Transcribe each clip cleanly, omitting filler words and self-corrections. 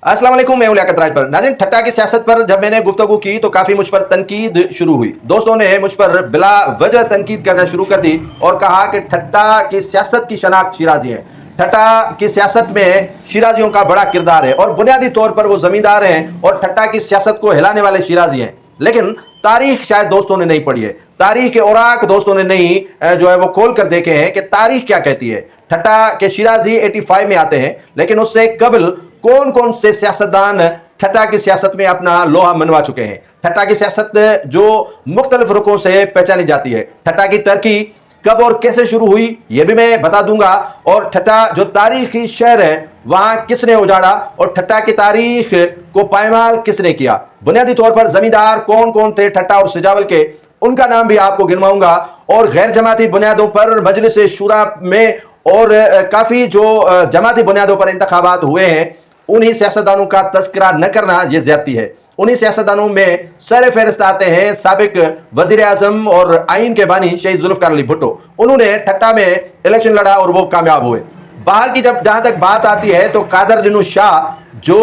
अस्सलाम वालेकुम, मैं हूं लियाकत राज पर। नाज़रीन, ठट्टा की सियासत पर जब मैंने गुफ्तगू की तो काफ़ी मुझ पर तनकीद शुरू हुई। दोस्तों ने मुझ पर बिला वजह तनकीद करना शुरू कर दी और कहा कि ठट्टा की सियासत की शनाख्त शिराजी है। ठट्टा की सियासत में शिराजियों का बड़ा किरदार है और बुनियादी तौर पर वो ज़मींदार हैं और ठट्टा की सियासत को हिलाने वाले शिराजी हैं। लेकिन तारीख शायद दोस्तों ने नहीं पढ़ी है, तारीख के औराक दोस्तों ने नहीं जो है वो खोल कर देखे हैं कि तारीख क्या कहती है। ठट्टा के शिराजी 85 में आते हैं, लेकिन उससे कबल कौन कौन से सियासतदान ठट्टा की सियासत में अपना लोहा मनवा चुके हैं। ठट्टा की सियासत जो मुख्तलिफ रुखों से पहचानी जाती है। ठट्टा की तरक्की कब और कैसे शुरू हुई यह भी मैं बता दूंगा, और ठट्टा जो तारीखी शहर है वहां किसने उजाड़ा और ठट्टा की तारीख को पायमाल किसने किया। बुनियादी तौर पर जमींदार कौन कौन थे ठट्टा और सिजावल के, उनका नाम भी आपको गिनवाऊंगा। और गैर जमाती बुनियादों पर मजलिस शुरा में और काफी जो जमाती बुनियादों पर इंतखाबात हुए हैं, उन्हीं सियासतदानों का तस्करा न करना यह ज्यादती है। उन्हीं सियासतदानों में सर फहरिस्त आते हैं साबिक वजीर आजम और आइन के बानी शहीद जुल्फकार अली भुट्टो। उन्होंने ठट्टा में इलेक्शन लड़ा और वो कामयाब हुए। बाहर की जहां तक बात आती है तो कादर लिनू शाह जो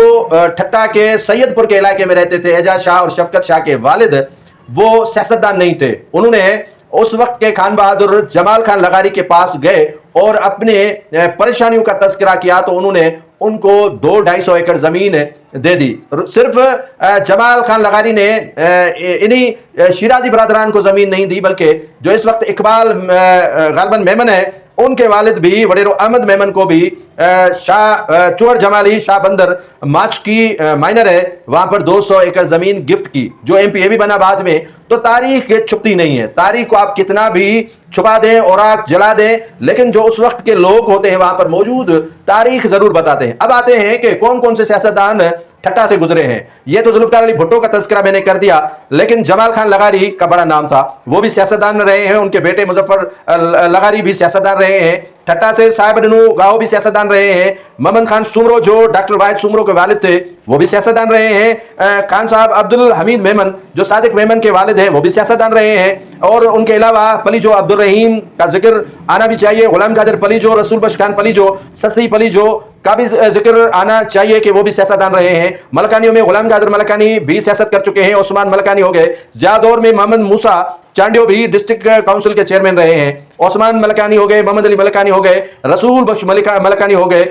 ठट्टा के सैयदपुर के इलाके में रहते थे, एजाज शाह और शफकत शाह के वालिद, वो सियासतदान नहीं थे। उन्होंने उस वक्त के खान बहादुर जमाल खान लगारी के पास गए और अपने परेशानियों का तस्करा किया तो उन्होंने उनको 200-250 एकड़ जमीन दे दी। सिर्फ जमाल खान लगारी ने इन्हीं शिराजी बरादरान को जमीन नहीं दी, बल्कि जो इस वक्त इकबाल गालबन मेमन है उनके वालिद भी वडेरो अहमद मेमन को भी शाह चोर जमाली शाह बंदर माच की माइनर है, वहां पर 200 एकड़ जमीन गिफ्ट की, जो एमपी भी बना बाद में। तो तारीख छुपती नहीं है, तारीख को आप कितना भी छुपा दें और आग जला दें, लेकिन जो उस वक्त के लोग होते हैं वहां पर मौजूद तारीख जरूर बताते हैं। अब आते हैं कि कौन कौन से सियासतदान ठट्टा से गुजरे हैं। ये तो जुल्फकार अली भुट्टो का तस्करा मैंने कर दिया, लेकिन जमाल खान लगारी का बड़ा नाम था, वो भी सियासतदान रहे हैं। उनके बेटे मुजफ्फर लगारी भी सियासतदान रहे हैं। ठट्टा से साहिब ननू गाओ भी सियासतदान रहे हैं। मोहम्मद खान सुमरो जो डॉक्टर वाहिद सुमरो के वालिद थे वो भी सियासतदान रहे हैं। खान साहब अब्दुल हमीद मेमन जो सादिक मेमन के वालिद हैं वो भी सियासतदान रहे हैं। और उनके अलावा पलीजो अब्दुल रहीम का जिक्र आना भी चाहिए, गुलाम कादिर पलीजो, रसूल बख्श खान पलीजो, ससी पलीजो का भी जिक्र आना चाहिए कि वो भी सियासतदान रहे हैं। मलकानियों में गुलाम कादिर मलकानी भी सियासत कर चुके हैं, उस्मान मलकानी हो गए। जादौर में मोहम्मद मूसा चांडियो भी डिस्ट्रिक्ट काउंसिल के चेयरमैन रहे हैं, उस्मान मलकानी हो गए, मोहम्मद अली मलकानी हो गए, रसूल बख्श मलकानी हो गए,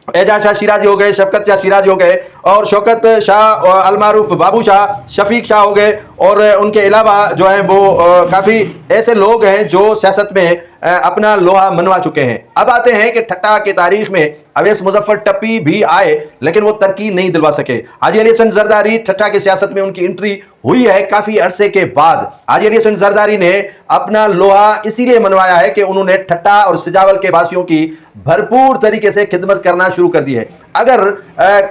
एजाज शाह शिराजी हो गए, शफकत शाह शिराजी हो गए, और शौकत शाह अलमारूफ बाबू शाह शफीक शाह हो गए। और उनके अलावा जो है वो काफ़ी ऐसे लोग हैं जो सियासत में अपना लोहा मनवा चुके हैं। अब आते हैं कि ठट्टा की तारीख में अवैस मुजफ्फर टप्पी भी आए, लेकिन वो तरक्की नहीं दिलवा सके। हाजी अली हसन जरदारी ठट्टा की सियासत में उनकी एंट्री हुई है काफ़ी अरसे के बाद। हाजी अली हसन जरदारी ने अपना लोहा इसीलिए मनवाया है कि उन्होंने ठट्टा और सिजावल के वासियों की भरपूर तरीके से खिदमत करना शुरू कर दी है। अगर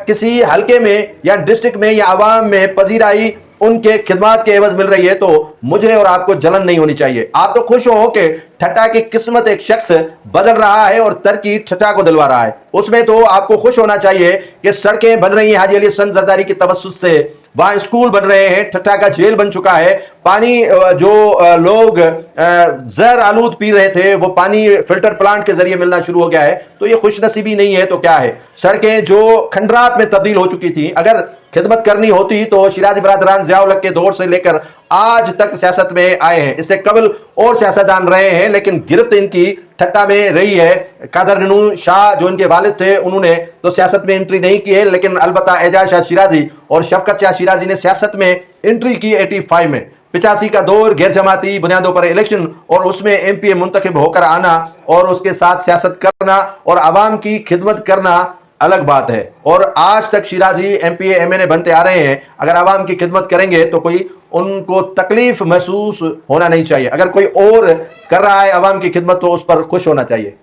किसी हल्के में या डिस्ट्रिक्ट में या आवाम में पजीराई उनके खिदमत के एवज मिल रही है तो मुझे और आपको जलन नहीं होनी चाहिए। आप तो खुश हो कि ठट्टा की किस्मत एक शख्स बदल रहा है और तरक्की ठट्टा को दिलवा रहा है, उसमें तो आपको खुश होना चाहिए कि सड़कें बन रही हैं हाजी अली हसन जरदारी की तवस्सुत से, वहां स्कूल बन रहे हैं, ठट्टा का जेल बन चुका है, पानी जो लोग जहर आलूद पी रहे थे वो पानी फिल्टर प्लांट के जरिए मिलना शुरू हो गया है। तो ये खुशनसीबी नहीं है तो क्या है। सड़कें जो खंडरात में तब्दील हो चुकी थी, अगर खिदमत करनी होती तो शिराजी बरादरान ज़िया-उल-हक के दौर से लेकर आज तक सियासत में आए हैं। इससे कबल और सियासतदान रहे हैं, लेकिन गिरफ्त इनकी ठट्टा में रही है। कादर लिनू शाह जो इनके वालिद थे उन्होंने तो सियासत में एंट्री नहीं की है, लेकिन अलबत्ता एजाज शाह शिराजी और शफकत शाह शिराजी ने सियासत में एंट्री की 85 में। 85 का दौर गैर जमाती बुनियादों पर इलेक्शन और उसमें एमपी मुंतखब होकर आना और उसके साथ सियासत करना और आवाम की खिदमत करना अलग बात है। और आज तक शिराजी एमपी एमएनए बनते आ रहे हैं। अगर आवाम की खिदमत करेंगे तो कोई उनको तकलीफ महसूस होना नहीं चाहिए। अगर कोई और कर रहा है आवाम की खिदमत तो उस पर खुश होना चाहिए।